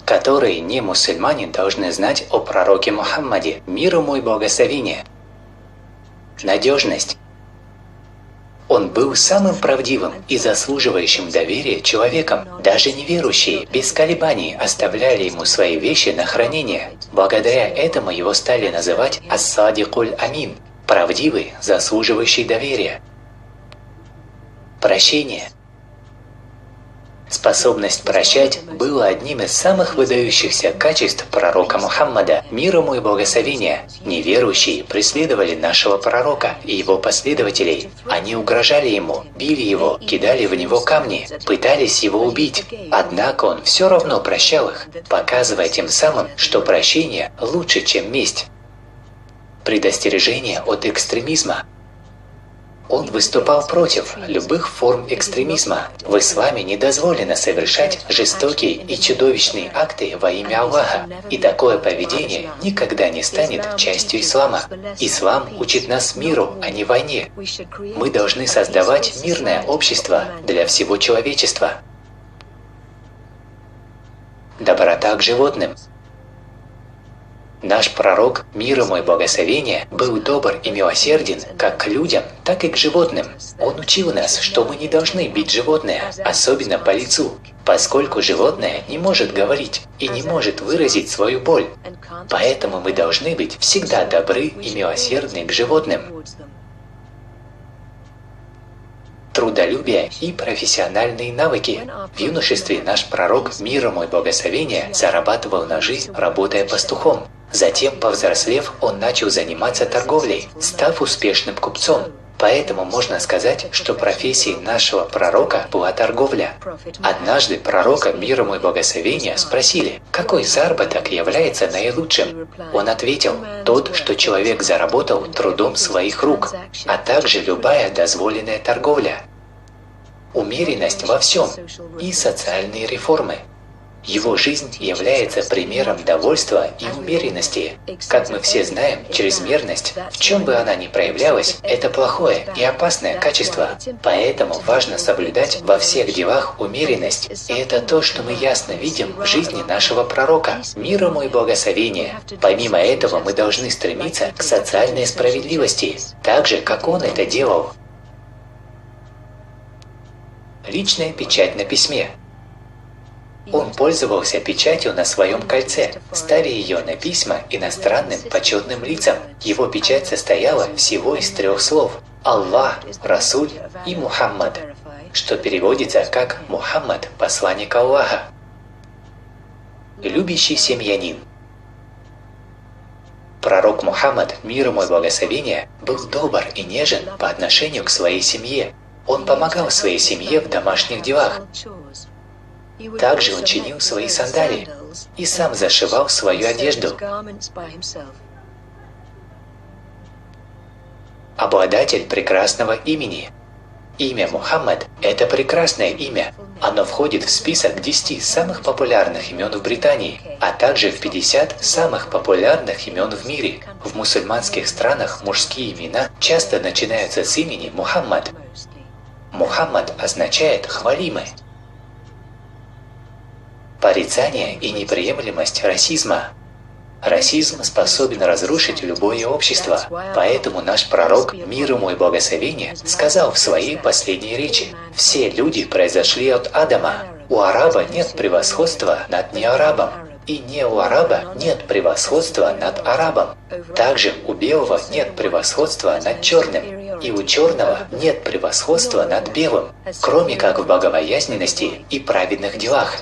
которые не мусульмане должны знать о пророке Мухаммаде, мир ему и благословение. Надежность. Он был самым правдивым и заслуживающим доверия человеком. Даже неверующие без колебаний оставляли ему свои вещи на хранение. Благодаря этому его стали называть ас-садикуль амин – правдивый, заслуживающий доверия. Прощение. Способность прощать была одним из самых выдающихся качеств пророка Мухаммада, мир ему и благословение. Неверующие преследовали нашего пророка и его последователей. Они угрожали ему, били его, кидали в него камни, пытались его убить. Однако он все равно прощал их, показывая тем самым, что прощение лучше, чем месть. Предостережение от экстремизма. Он выступал против любых форм экстремизма. В исламе не дозволено совершать жестокие и чудовищные акты во имя Аллаха, и такое поведение никогда не станет частью ислама. Ислам учит нас миру, а не войне. Мы должны создавать мирное общество для всего человечества. Доброта к животным. Наш пророк, мир ему и благословение, был добр и милосерден как к людям, так и к животным. Он учил нас, что мы не должны бить животное, особенно по лицу, поскольку животное не может говорить и не может выразить свою боль. Поэтому мы должны быть всегда добры и милосердны к животным. Трудолюбие и профессиональные навыки. В юношестве наш пророк, мир ему и благословение, зарабатывал на жизнь, работая пастухом. Затем, повзрослев, он начал заниматься торговлей, став успешным купцом. Поэтому можно сказать, что профессией нашего пророка была торговля. Однажды пророка, мир ему и благословение, спросили, какой заработок является наилучшим. Он ответил, тот, что человек заработал трудом своих рук, а также любая дозволенная торговля. Умеренность во всем и социальные реформы. Его жизнь является примером довольства и умеренности. Как мы все знаем, чрезмерность, в чем бы она ни проявлялась, это плохое и опасное качество. Поэтому важно соблюдать во всех делах умеренность. И это то, что мы ясно видим в жизни нашего пророка, мир ему и благословение. Помимо этого, мы должны стремиться к социальной справедливости, так же, как он это делал. Личная печать на письме. Он пользовался печатью на своем кольце, ставя ее на письма иностранным почетным лицам. Его печать состояла всего из 3 слов – Аллах, Расуль и Мухаммад, что переводится как «Мухаммад, посланник Аллаха». Любящий семьянин. Пророк Мухаммад, мир ему и благословение, был добр и нежен по отношению к своей семье. Он помогал своей семье в домашних делах. Также он чинил свои сандалии и сам зашивал свою одежду. Обладатель прекрасного имени. Имя Мухаммад – это прекрасное имя. Оно входит в список 10 самых популярных имен в Британии, а также в 50 самых популярных имен в мире. В мусульманских странах мужские имена часто начинаются с имени Мухаммад. Мухаммад означает «хвалимый». Порицание и неприемлемость расизма. Расизм способен разрушить любое общество, поэтому наш пророк, мир ему и благословение, сказал в своей последней речи: «Все люди произошли от Адама. У араба нет превосходства над неарабом, и не у араба нет превосходства над арабом. Также у белого нет превосходства над черным, и у черного нет превосходства над белым, кроме как в богобоязненности и праведных делах».